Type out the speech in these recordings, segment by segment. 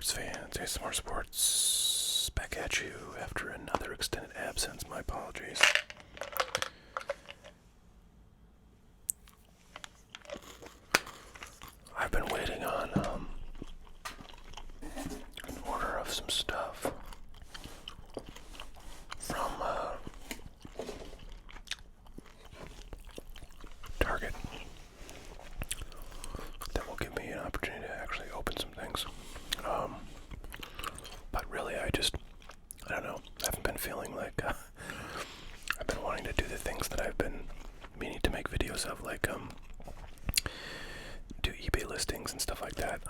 sports fans, ASMR Sports, back at you after another extended absence. My apologies. I've been waiting on an order of some stuff from Target that will give me an opportunity to actually open some things. But really, I don't know. I haven't been feeling like I've been wanting to do the things that I've been meaning to make videos of, like do eBay listings and stuff like that.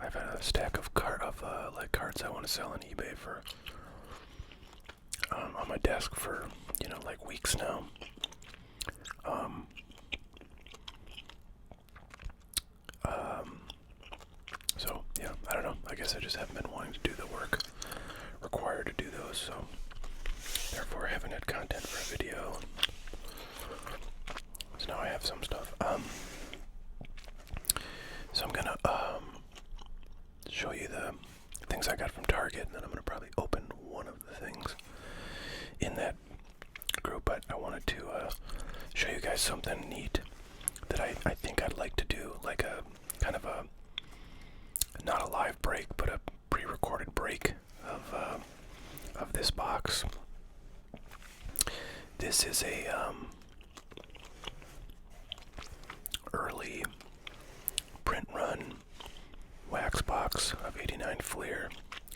I've had a stack of cards I want to sell on eBay for on my desk for like weeks now. So yeah, I don't know. I guess I just haven't been wanting to do the work required to do those, so therefore I haven't had content for a video. So now I have some stuff. So I'm gonna show you the things I got from Target, and then I'm gonna probably open one of the things in that group. But I wanted to show you guys something neat that I think I'd like to do, like a kind of a not a live break, but a pre-recorded break of this box. This is a early print run wax box of 89 Fleer.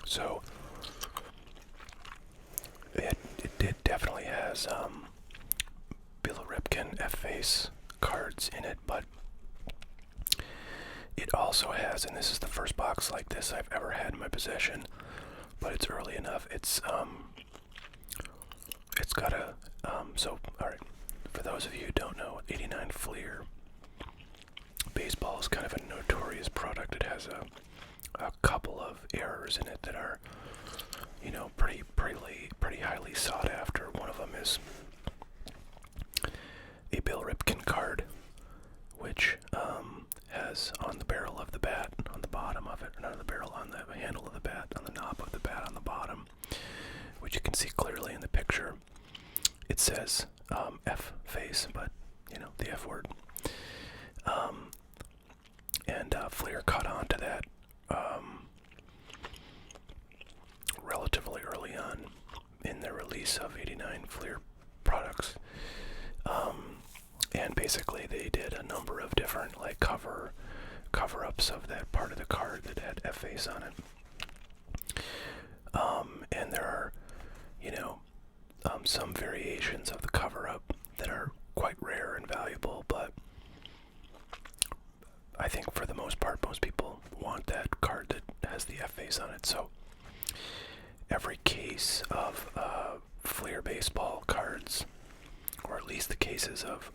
So it definitely has Bill Ripken F-Face cards in it, but it also has, and this is the first box like this I've ever had in my possession, but it's early enough. It's got a so alright, for those of you who don't know, 89 Fleer baseball is kind of a notorious product. It has a couple of errors in it that are, pretty highly sought after. One of them is a Bill Ripken card, which has on the barrel of the bat, on the bottom of it, or not on the barrel, on the handle of the bat, on the knob of the bat on the bottom, which you can see clearly in the picture. It says F-Face, but the F word. And Fleer caught on to that relatively early on in the release of 89 Fleer products. And basically they did a number of different cover-ups of that part of the card that had F-Face on it. And there are, some variations of the cover-up that are quite rare and valuable, but I think for the most part, most people want that card that has the F-Face on it. So every case of Fleer baseball cards, or at least the cases of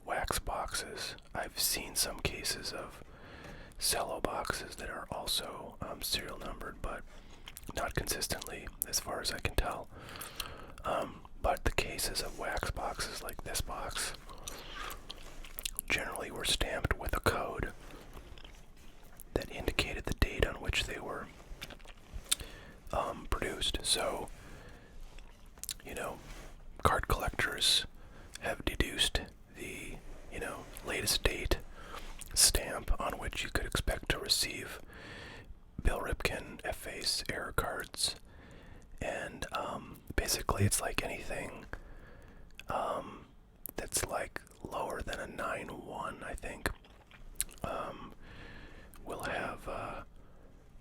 wax boxes, I've seen some cases of cello boxes that are also serial numbered, but not consistently, as far as I can tell. But the cases of wax boxes like this box generally were stamped with a code that indicated the date on which they were produced. So, card collectors have deduced the, latest date stamp on which you could expect to receive Bill Ripken F-Face error cards. And basically it's like anything that's like lower than a 9-1, I think, will have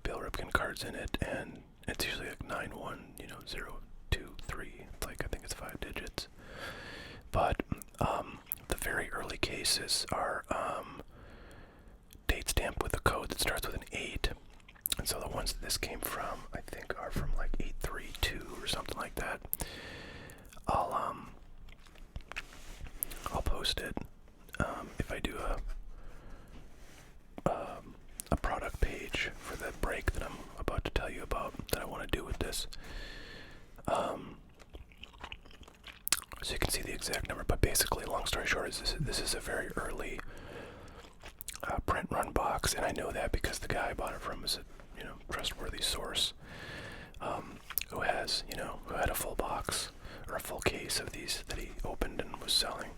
Bill Ripken cards in it, and it's usually like 9-1, 0, 2, 3, like I think it's 5 digits. But the very early cases are date stamped with a code that starts with an 8. And so the ones that this came from, I think, are from like 832 or something like that. I'll post it if I do a product page for the break that I'm about to tell you about that I want to do with this. So you can see the exact number, but basically, long story short, is this is a very early print run box, and I know that because the guy I bought it from is a trustworthy source, who has who had a full box or a full case of these that he opened and was selling.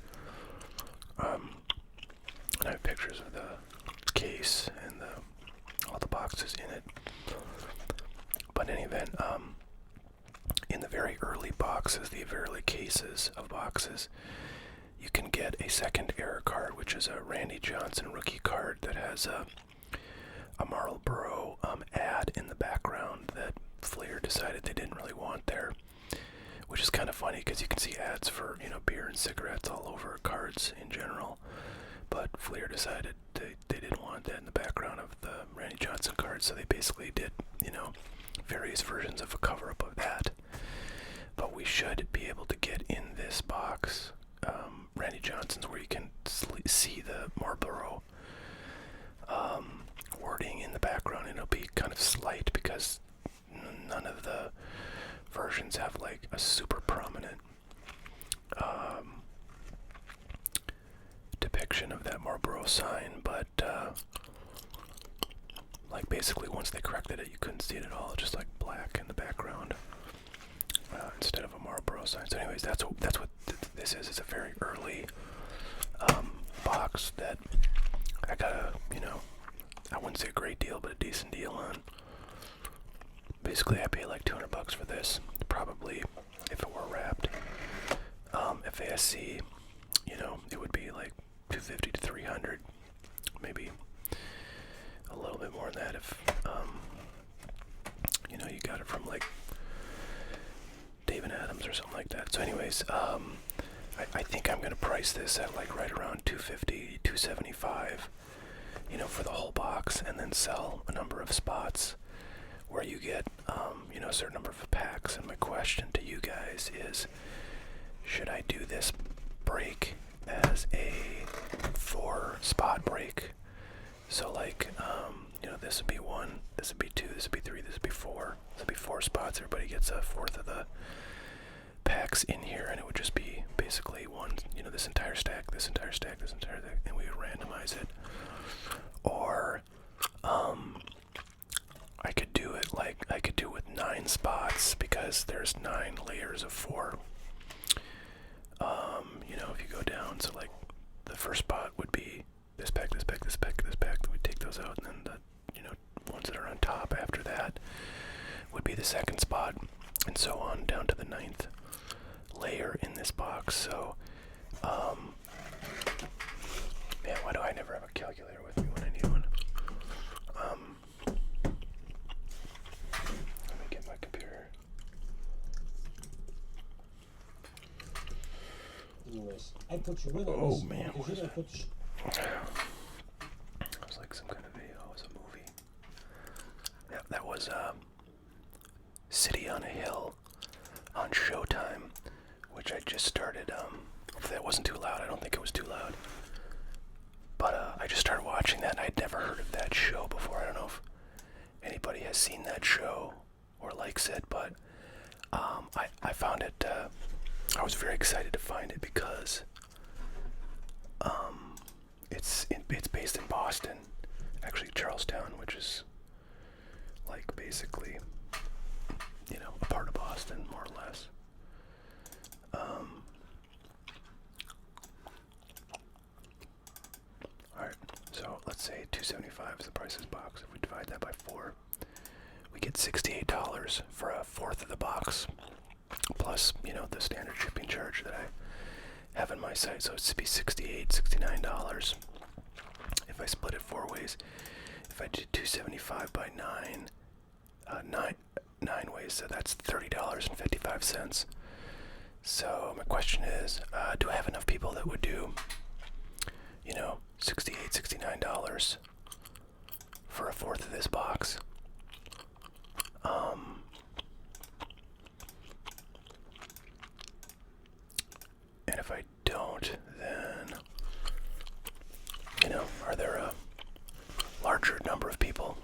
And I have pictures of the case and all the boxes in it. But in any event, in the very early boxes, the very early cases of boxes, you can get a second error card, which is a Randy Johnson rookie card that has a Marlboro ad in the background that Fleer decided they didn't really want there, which is kind of funny because you can see ads for beer and cigarettes all over cards in general, but Fleer decided they didn't want that in the background of the Randy Johnson card, so they basically did various versions of a cover-up of that. But we should be able to get in this box Randy Johnson's, where you can see the Marlboro wording in the background, and it'll be kind of slight because none of the versions have like a super prominent depiction of that Marlboro sign, but like basically once they corrected it, you couldn't see it at all, just like black in the background instead of a Marlboro sign. So anyways, that's what this is. It's a very early box that I got I wouldn't say a great deal, but a decent deal on. Basically, I paid like $200 for this, probably, if it were wrapped. FASC, it would be like $250 to $300, maybe a little bit more than that if, you got it from like David Adams or something like that. So anyways, I think I'm going to price this at like right around $250, $275, for the whole box, and then sell a number of spots where you get, a certain number of packs. And my question to you guys is, should I do this break as a 4-spot break? So like, this would be 1, this would be 2, this would be 3, this would be 4. This would be 4 spots. Everybody gets a fourth of the packs in here, and it would just be basically one, this entire stack, this entire stack, this entire stack, and we would randomize it. Or, I could do it with 9 spots, because there's 9 layers of 4. If you go down, so like the first spot would be this pack, this pack, this pack, this pack. We'd take those out, and then the ones that are on top after that would be the second spot, and so on down to the 9th layer in this box. So, man, why do I never have a calculator with me when I need one? Let me get my computer. I put you in on Oh this, man, because what you is don't that? put It was like some kind of video. It was a movie. Yeah, that was City on a Hill on Showtime, which I just started. Hopefully that wasn't too loud. I don't think it was too loud. But I just started watching that, and I'd never heard of that show before. I don't know if anybody has seen that show or likes it, but I found it. I was very excited to find it because it's based in Boston, actually Charlestown, which is like basically a part of Boston, more or less. Alright, so let's say $275 is the price of this box. If we divide that by 4, we get $68 for a fourth of the box, plus the standard shipping charge that I have in my site. So it's be $68, $69 if I split it 4 ways. If I did $275 by 9 ways, so that's $30.55. So my question is, do I have enough people that would do $68, $69 for a fourth of this box? And if I don't, then, are there a larger number of people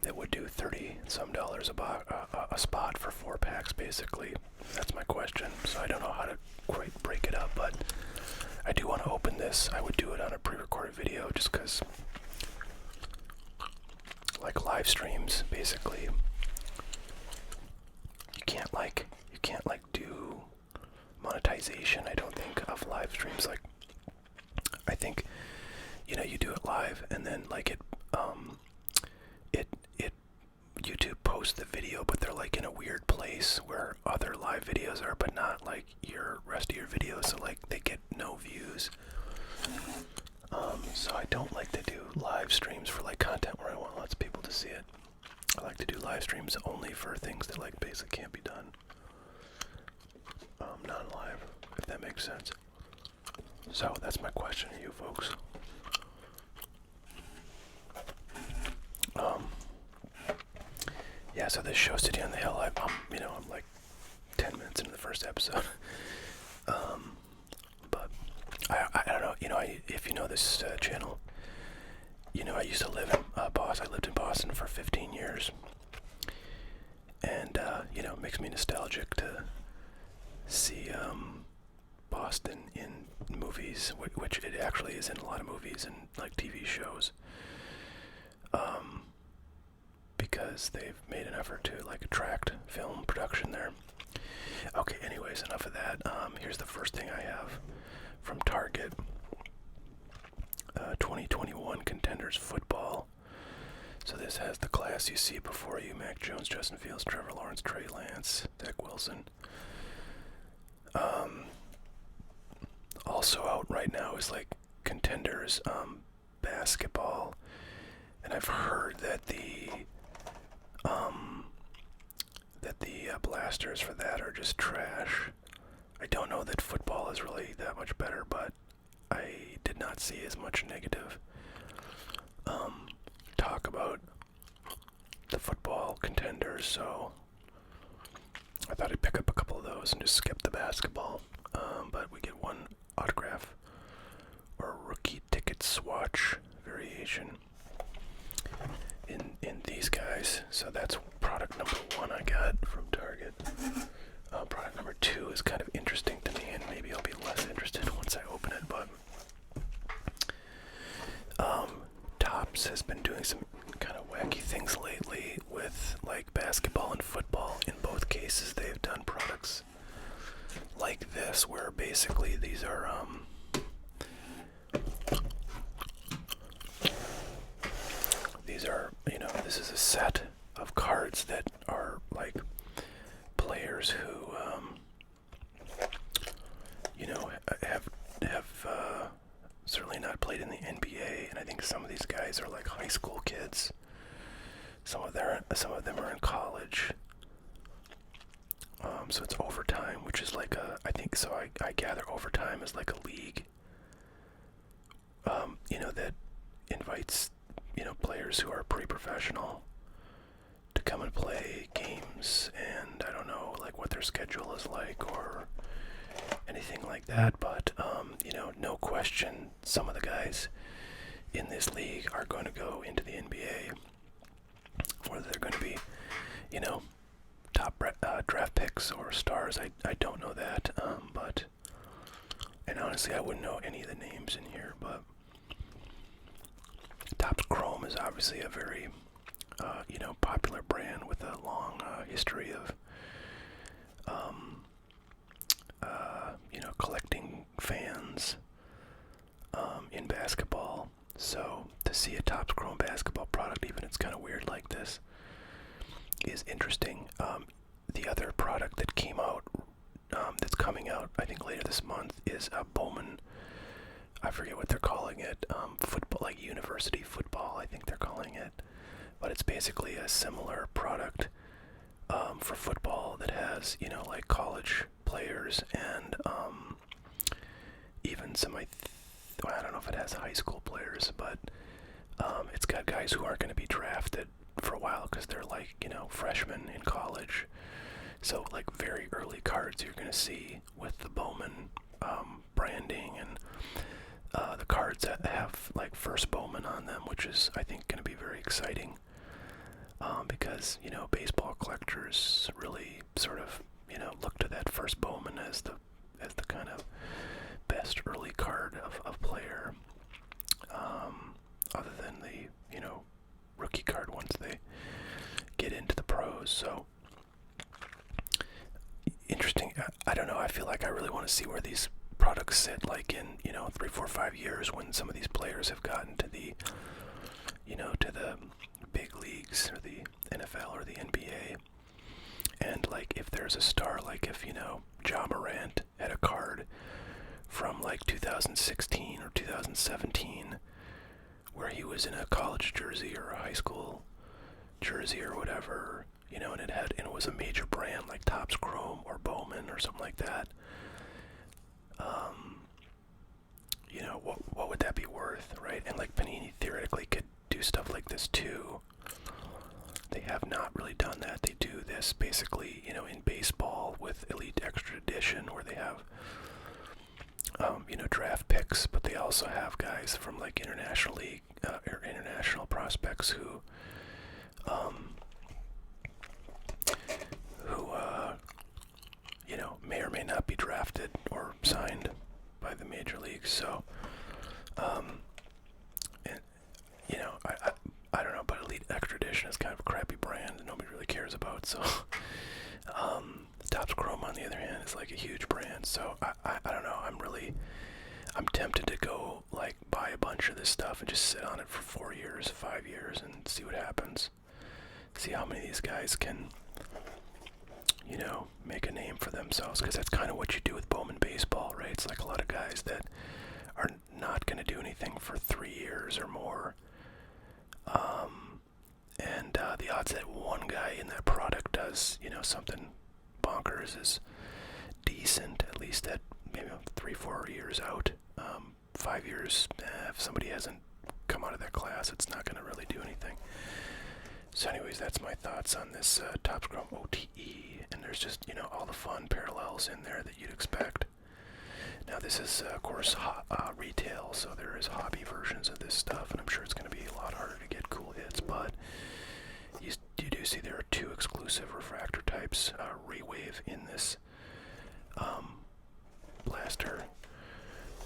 that would do $30-some a spot for 4 packs, basically? That's my question. So I don't know how to quite break it up, but I do want to open this. I would do it on a pre-recorded video just because live streams, basically, you can't like do monetization, I don't think, of live streams. Like, I think, you do it live, and then like it YouTube posts the video, but they're like in a weird place where other live videos are, but not like your rest of your videos, so like they get no views. So I don't like to do live streams for like content where I want lots of people to see it. I like to do live streams only for things that like basically can't be done non-live, if that makes sense. So that's my question to you folks. Yeah, so this show City on the Hill, I'm like 10 minutes into the first episode. But I don't know, if you know this channel, I used to live in Boston. I lived in Boston for 15 years. And, it makes me nostalgic to see Boston in movies, which it actually is in a lot of movies and like TV shows. Because they've made an effort to like attract film production there. Okay, anyways, enough of that. Here's the first thing I have from Target. 2021 Contenders Football. So this has the class you see before you: Mac Jones, Justin Fields, Trevor Lawrence, Trey Lance, Zach Wilson. Also out right now is like Contenders basketball, and I've heard that the blasters for that are just trash. I don't know that football is really that much better, but I did not see as much negative talk about the football Contenders, so I thought I'd pick up a couple of those and just skip the basketball. But we get one autograph or rookie ticket swatch variation in these guys. So that's product number 1 I got from Target. Product number 2 is kind of interesting to me, and maybe I'll be less interested once I open it, but Topps has been doing some kind of wacky things lately with like basketball and football. In both cases, they've done products like this, where basically these are this is a set of cards that are like players who have certainly not played in the NBA, and I think some of these guys are like high school kids. Some of them are in college. So it's overtime, which is like I gather overtime is like a league, that invites, players who are pre-professional to come and play games, and I don't know, like, what their schedule is like or anything like that, but, no question, some of the guys in this league are going to go into the NBA. Whether they're going to be, top draft picks or stars, I don't know that, and honestly, I wouldn't know any of the names in here, but Topps Chrome is obviously a very, popular brand with a long history of, collecting fans in basketball. So to see a Topps Chrome basketball product, even it's kind of weird like this, is interesting. The other product that came out, that's coming out, I think later this month, is a Bowman. I forget what they're calling it. Football, like university football, I think they're calling it. But it's basically a similar product for football that has, like college players and even some, I don't know if it has high school players, but it's got guys who aren't going to be drafted for a while because they're like, freshmen in college. So like very early cards you're going to see with the Bowman branding, and the cards that have like first Bowman on them, which is, I think, going to be very exciting, because baseball collectors really sort of look to that first Bowman as the kind of best early card of player, other than the rookie card ones those. So interesting. I don't know. I feel like I really want to see where these products sit, like in 3, 4, 5 years when some of these players have gotten to the to the big leagues or the NFL or the NBA. And like if there's a star, like if Ja Morant had a card from like 2016 or 2017 where he was in a college jersey or a high school jersey or whatever, and it was a major brand like Topps Chrome or Bowman or something like that. What would that be worth, right? And like Panini theoretically could do stuff like this too. They have not really done that. They do this basically, in baseball with Elite Extra Edition, where they have, draft picks, but they also have guys from like international league or international prospects who may or may not be drafted or signed by the major leagues. So, and I don't know, but Elite Extra Edition is kind of a crappy brand that nobody really cares about. So, Topps Chrome on the other hand is like a huge brand. So I don't know. I'm tempted to go like buy a bunch of this stuff and just sit on it for 4 years, 5 years, and see what happens. See how many of these guys can, make a name for themselves, because that's kind of what you do with Bowman baseball, right? It's like a lot of guys that are not going to do anything for 3 years or more. And the odds that one guy in that product does, something bonkers is decent, at least at maybe 3, 4 years out. 5 years, if somebody hasn't come out of that class, it's not going to really do anything. So anyways, that's my thoughts on this Topps Chrome OTE, and there's just, all the fun parallels in there that you'd expect. Now this is, of course, retail, so there is hobby versions of this stuff, and I'm sure it's going to be a lot harder to get cool hits, but you do see there are 2 exclusive refractor types, Rewave in this blaster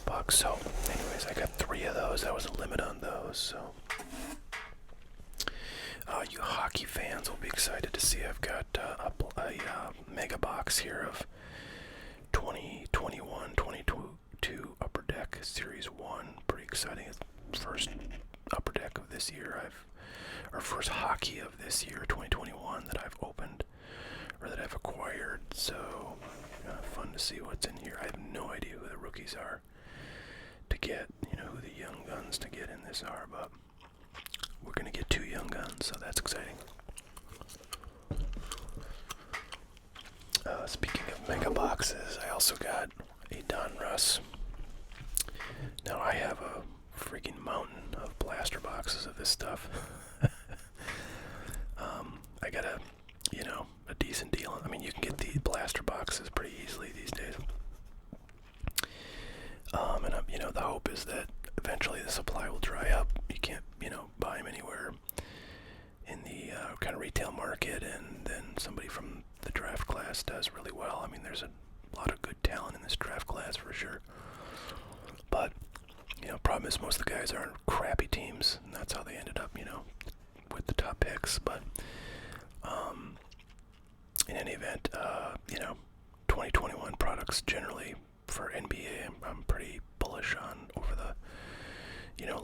box. So anyways, I got 3 of those. That was a limit on those, so you hockey fans will be excited to see I've got a mega box here of 2021-22 Upper Deck Series 1. Pretty exciting. It's first Upper Deck of this year. Or first hockey of this year, 2021, that I've opened or that I've acquired. So fun to see what's in here. I have no idea who the rookies are to get, who the young guns to get in this are, but we're going to get 2 young guns, so that's exciting. Speaking of mega boxes, I also got a Donruss. Now I have a freaking mountain of blaster boxes of this stuff. I got a decent deal. I mean, you can get the blaster boxes pretty easily these days. And the hope is that eventually the supply will dry up. You can't, buy them anywhere in the kind of retail market, and then somebody from the draft class does really well. I mean, there's a lot of good talent in this draft class for sure. But, problem is most of the guys are on crappy teams, and that's how they ended up, with the top picks. But, in any event, 2021 products generally for NBA, I'm pretty bullish on over the,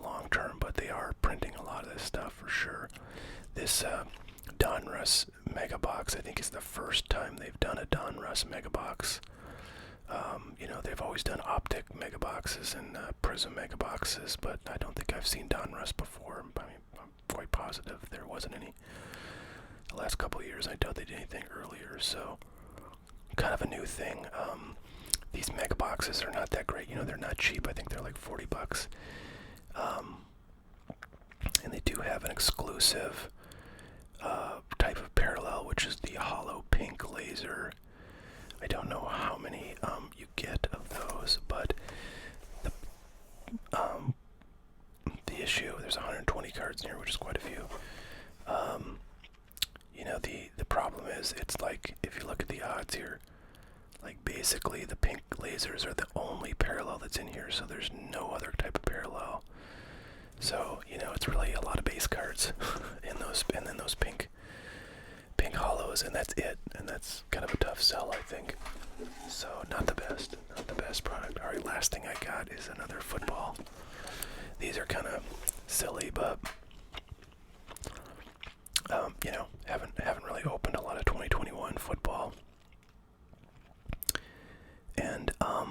long term, but they are printing a lot of this stuff for sure. This Donruss Mega Box, I think, is the first time they've done a Donruss Mega Box. They've always done optic mega boxes and prism mega boxes, but I don't think I've seen Donruss before. I mean, I'm quite positive there wasn't any the last couple of years. I doubt they did anything earlier, so kind of a new thing. These mega boxes are not that great. They're not cheap. I think they're like $40. And they do have an exclusive type of parallel, which is the hollow pink laser. I don't know how many you get of those, but the issue, there's 120 cards in here, which is quite a few. The problem is, it's like, if you look at the odds here, like basically the pink lasers are the only parallel that's in here, so there's no other type of parallel. So, it's really a lot of base cards in those, and then those pink pink hollows, and that's it. And that's kind of a tough sell, I think. So not the best product. All right, last thing I got is another football. These are kind of silly, but you know, haven't really opened a lot of 2021 football, and I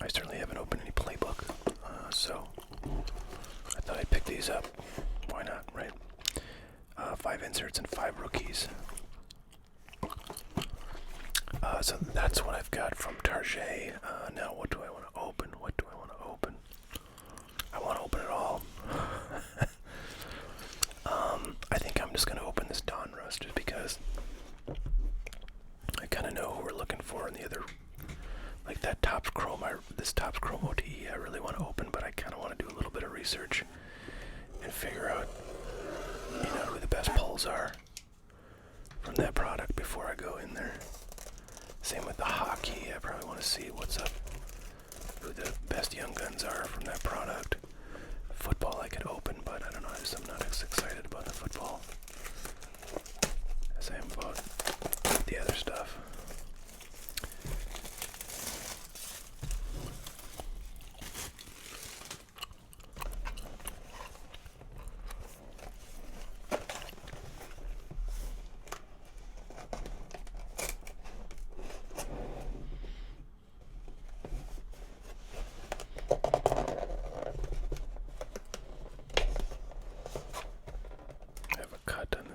certainly haven't opened any playbook, so I thought I'd pick these up. Why not, right? 5 inserts and 5 rookies. So that's what I've got from Target. Now what do I want to open? What do I want to open? I want to open it all. I think I'm just going to open this Donruss just because I kind of know who we're looking for in the other, like that Topps Chrome. This Topps Chrome OTE I really want to open, but I kind of want to do a little bit of research and figure out, you know, who the best pulls are from that product before I go in there. Same with the hockey. I probably want to see what's up, who the best young guns are from that product. Football I could open, but I don't know, I'm not as excited about the football as I am about the other stuff.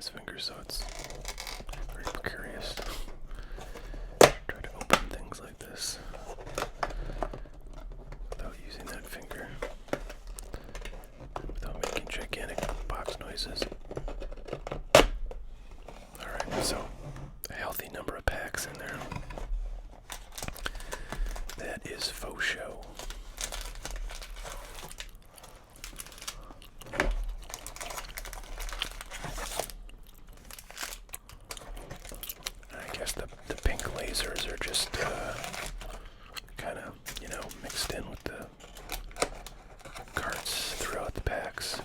Finger, so it's very precarious. Try to open things like this without using that finger, without making gigantic box noises. Alright, so a healthy number of packs in there. That is faux show. The pink lasers are just kind of, you know, mixed in with the cards throughout the packs.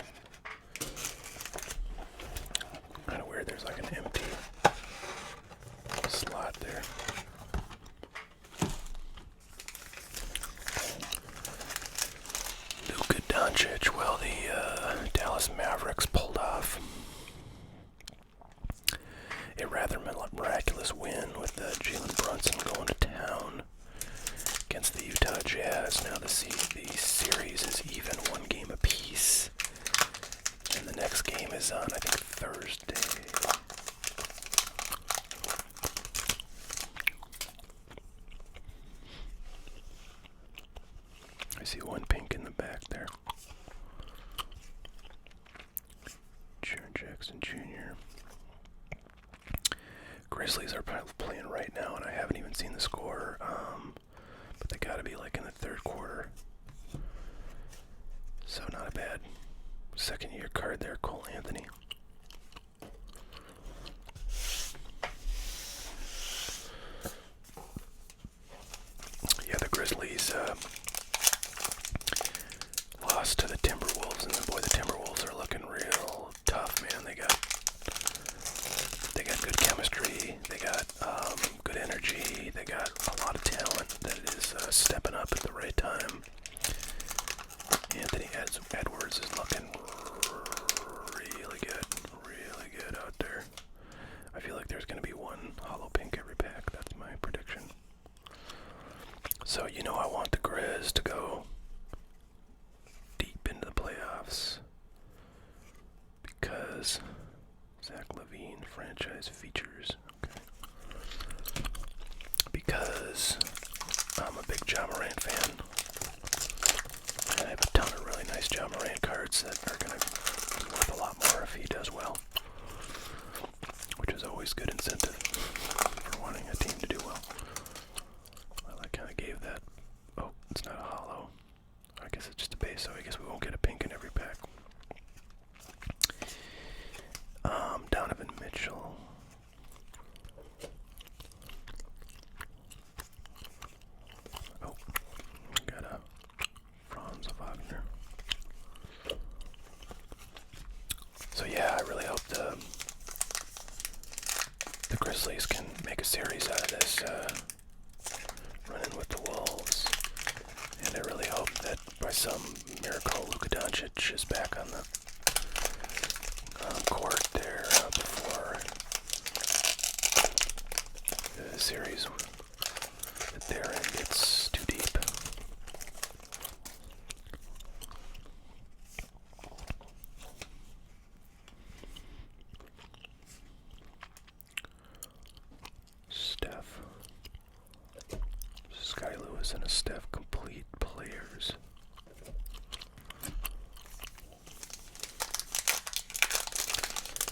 Kind of weird, there's like an empty slot there. Luka Doncic, well, the Dallas Mavericks pulled off a rather miraculous win with Jalen Brunson going to town against the Utah Jazz. Now the series is even 1 game apiece, and the next game is on, I think, Thursday. I see one pink in the back there. Jaren Jackson Jr. Grizzlies are probably playing right now, and I haven't even seen the score, but they gotta be like in the third quarter. So not a bad second-year card there, Cole Anthony. Yeah, the Grizzlies lost to the Timberwolves, and boy, the Timberwolves are looking real tough, man. They got good chemistry, they got good energy, they got a lot of talent that is stepping up at the right time. Anthony Edwards is looking really good out there. I feel like there's going to be one hollow pink every pack. That's my prediction. So, you know, I want the Grizz to go deep into the playoffs because Zach LaVine franchise features. Okay. Because I'm a big Ja Morant fan. And I have a ton of really nice Ja Morant cards that are going to be worth a lot more if he does well. Which is always good incentive for wanting a team to do well. Well, I kind of gave that. Oh, it's not a hollow. I guess it's just a base, so I guess we won't get a pink in every pack. Donovan Mitchell. Oh, got a Franz Wagner. I really hope the Grizzlies can make a series out of this, running with the Wolves. And I really hope that by some miracle, Luka Doncic is back on the court there before the series that they're in gets too deep. Steph. Sky Lewis and a Steph complete players.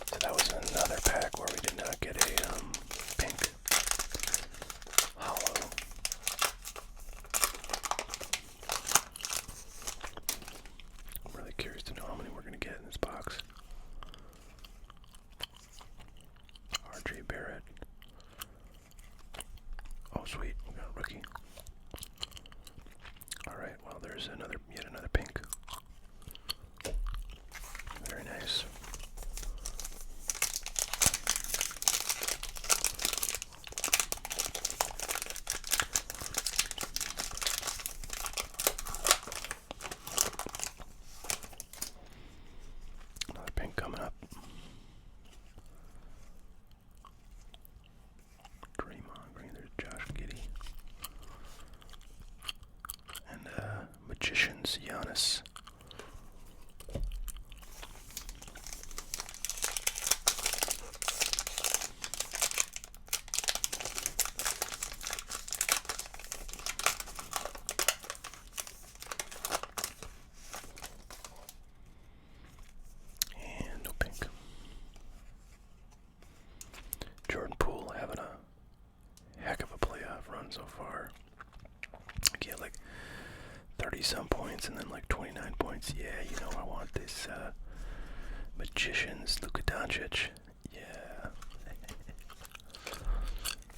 So that was another pack where we did not get a pink hollow. I'm really curious to know how many we're going to get in this box. RJ Barrett. Oh, sweet. We got a rookie. Alright, well, there's yet another pink. Very nice. Another pink coming up. Draymond Green, there's Josh Giddey. And Magicians, Giannis. And no pink. Jordan Poole having a heck of a playoff run so far. He had like 30-some points and then like 29 points. Yeah, you know I want this Magicians, Luka Doncic. Yeah.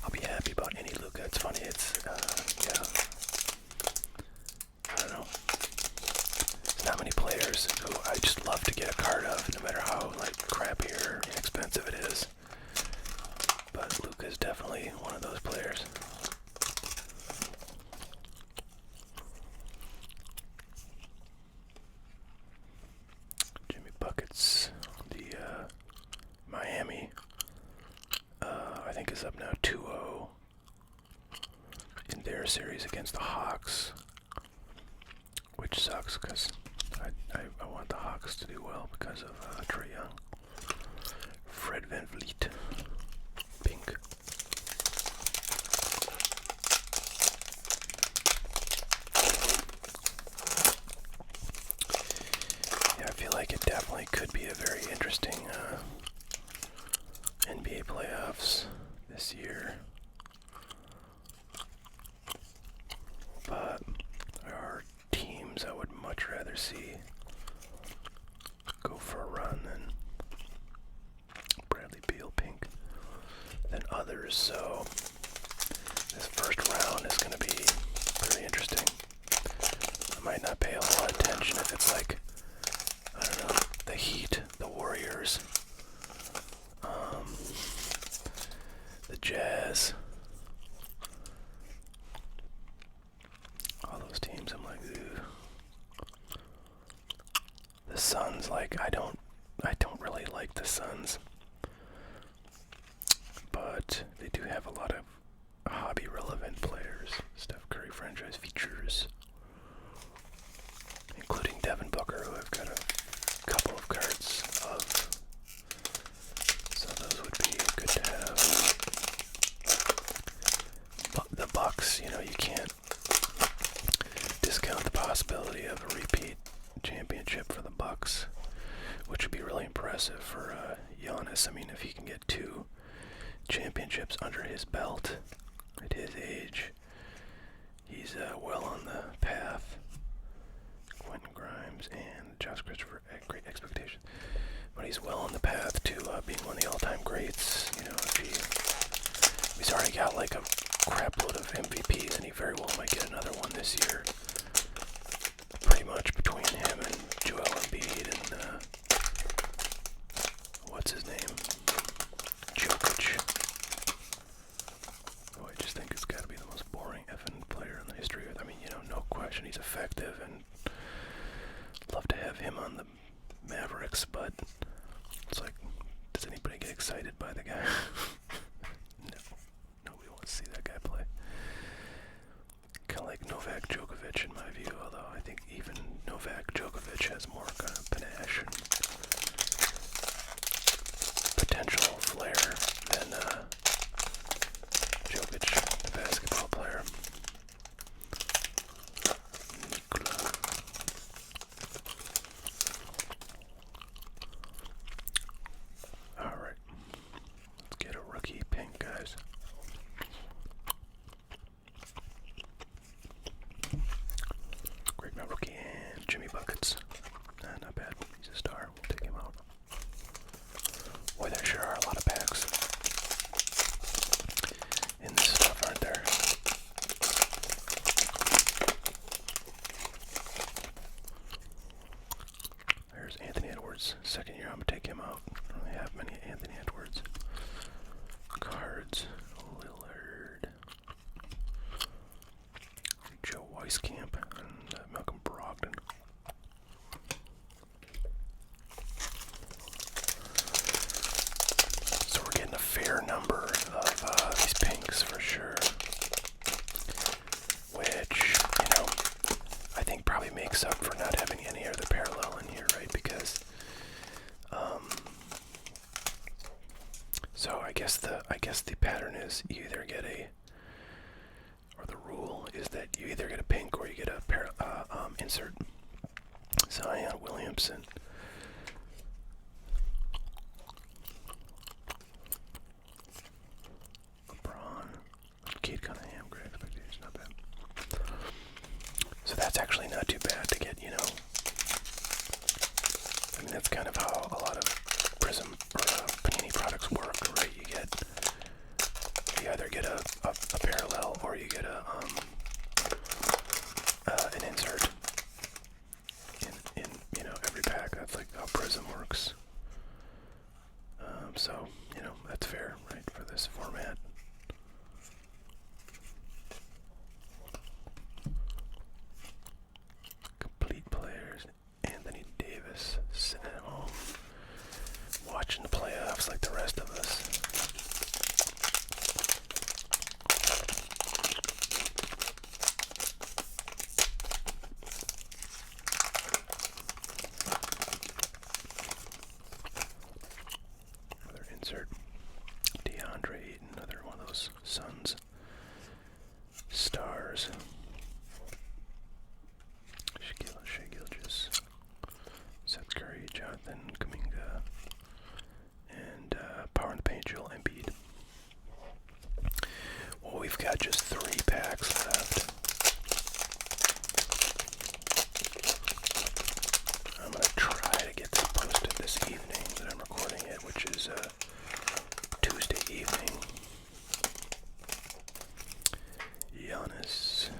I'll be happy about any Luka. It's funny, it's, yeah. I don't know. There's not many players who I just love to get a card of, no matter how like crappy or inexpensive it is. But Luka is definitely one of those players. Jimmy Buckets, the Miami, I think is up now 2-0 in their series against the Hawks, which sucks because I want the Hawks to do well because of Trae Young. Fred VanVleet, pink. Yeah, I feel like it definitely could be a very interesting NBA playoffs this year. But there are teams I would much rather see go for a run than Bradley Beal pink than others, so this first round is going to be very interesting. I might not pay a lot of attention if it's like, I don't know, the Heat, the Warriors, the Jazz, all those teams. I'm like, ew. The Suns, like, I don't really like the Suns, but they do have a lot of hobby relevant players. Steph Curry franchise features, including Devin Booker, who I've got a couple of cards of, so those would be good to have. But the Bucks, you know, you can't discount the possibility of a repeat championship for the Bucks, which would be really impressive for Giannis. I mean, if he can get 2 championships under his belt at his age, he's well on the path. Quentin Grimes and Josh Christopher, great expectations. But he's well on the path to being one of the all-time greats. You know, if he's already got like a crap load of MVPs, and he very well might get another one this year. Pretty much between him and Joel Embiid and hated by the guy. No, nobody wants to see that guy play. Kind of like Novak Djokovic in my view, although I think even Novak Djokovic has more kind of panache and potential flair than Djokovic, the basketball player. Alright, let's get a rookie pink, guys. Greg my rookie and Jimmy Buckets. Not bad. He's a star. We'll take him out. Boy, there sure are a lot of packs in this stuff, aren't there? There's Anthony Edwards. Second year, I'm going to take him out. I don't really have many Anthony Edwards cards. Lillard. Joe Weiskamp and Malcolm Brogdon. So we're getting a fair number of these pinks for sure. Which, I think probably makes up for not having any other parallel in here, right? Because, so I guess the pattern is you either get or the rule is that you either get a pink or you get a insert. Zion Williamson. LeBron. Cade Cunningham. Great expectations. Not bad. So that's actually not too bad to get, I mean, that's kind of how a lot of Prism or Panini products work, right? You either get a parallel or you get an insert in every pack. That's like how Prism works. So that's fair, right, for this format. Complete players. Anthony Davis sitting at home watching the playoffs like the rest of us. Another insert. DeAndre Ayton, another one of those Suns stars. Shea Gilgeous, Seth Curry, Jonathan Kuminga, and Power in the Paint, Joel Embiid. Well, we've got just 3 packs left. I'm going to try to get this posted this evening that I'm recording it, which is Tuesday evening. Giannis.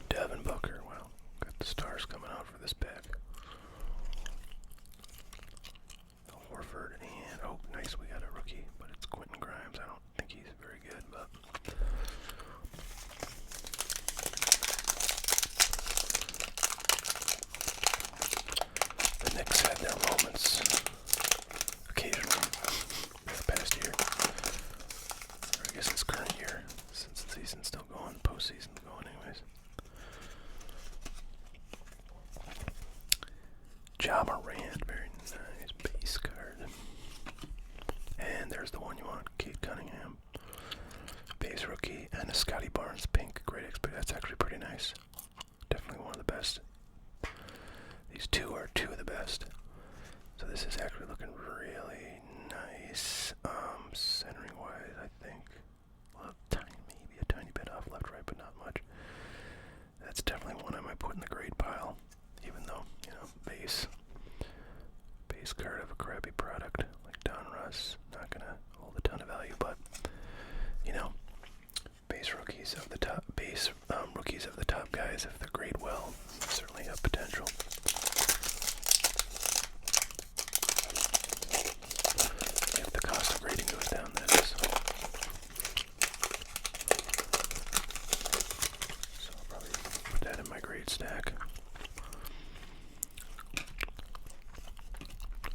Devin Booker. Wow, got the stars coming out for this pack. Horford and nice, we got a rookie, but it's Quentin Grimes. I don't think he's very good, but the Knicks had their moments occasionally this past year. Or I guess it's current year, since the season's still going, postseason's going anyways. Ja Morant, very nice base card. And there's the one you want, Cade Cunningham. Base rookie, and a Scotty Barnes pink, great expert. That's actually pretty nice. Definitely one of the best. These two are 2 of the best. So this is actually looking really nice. Centering wise, I think. Well, maybe a tiny bit off left, right, but not much. That's definitely one I might put in the grade pile. Even though, base card of a crappy product like Donruss, not gonna hold a ton of value, but base rookies of the top guys, if they're graded well, certainly have potential. If the cost of grading goes down, that is. So I'll probably put that in my grade stack.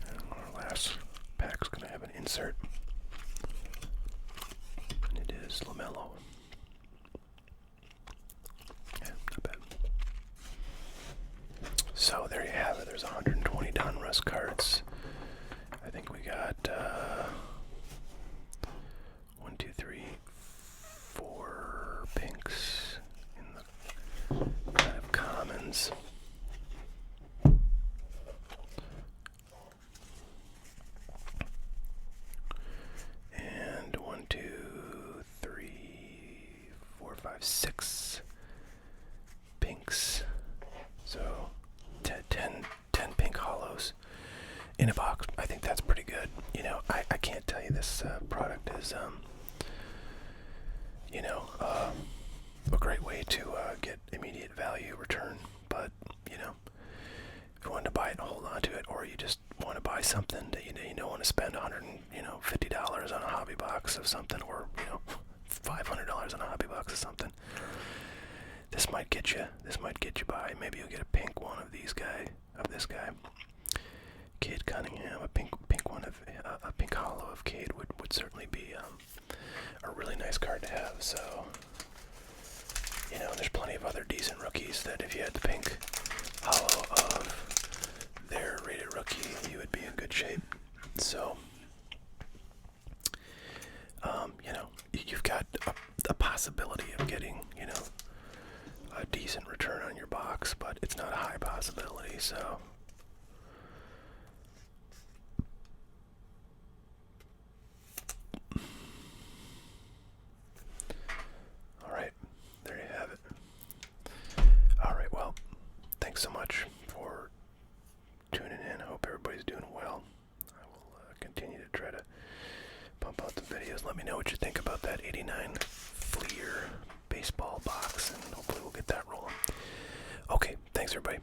And our last pack's gonna have an insert. And it is LaMelo. Yeah, not bad. So there you have it. There's 120 Donruss cards. I think we got 1, 2, 3, 4 pinks in the kind of commons. And 1, 2, 3, 4, 5, 6 pinks. So 10 pink hollows in a box. I think that's pretty good. You know, I can't tell you this product is, you know, a great way to get immediate value return. But, you know, if you want to buy it and hold on to it, or you just want to buy something that you don't want to spend $150 on a hobby box of something, or, you know, $500 on a hobby box of something, this might get you by. Maybe you'll get a pink one of this guy. Cade Cunningham, a pink one of a pink hollow of Cade would certainly be a really nice card to have. So, you know, there's plenty of other decent rookies that if you had the pink hollow of their rated rookie, you would be in good shape. So, you know, you've got a possibility of getting, you know, a decent return on your box, but it's not a high possibility. So. Alright, there you have it. Alright, well, thanks so much for tuning in. I hope everybody's doing well. I will continue to try to pump out the videos. Let me know what you think about that 89 Fleer baseball box, and hopefully we'll get that rolling. Okay, thanks everybody.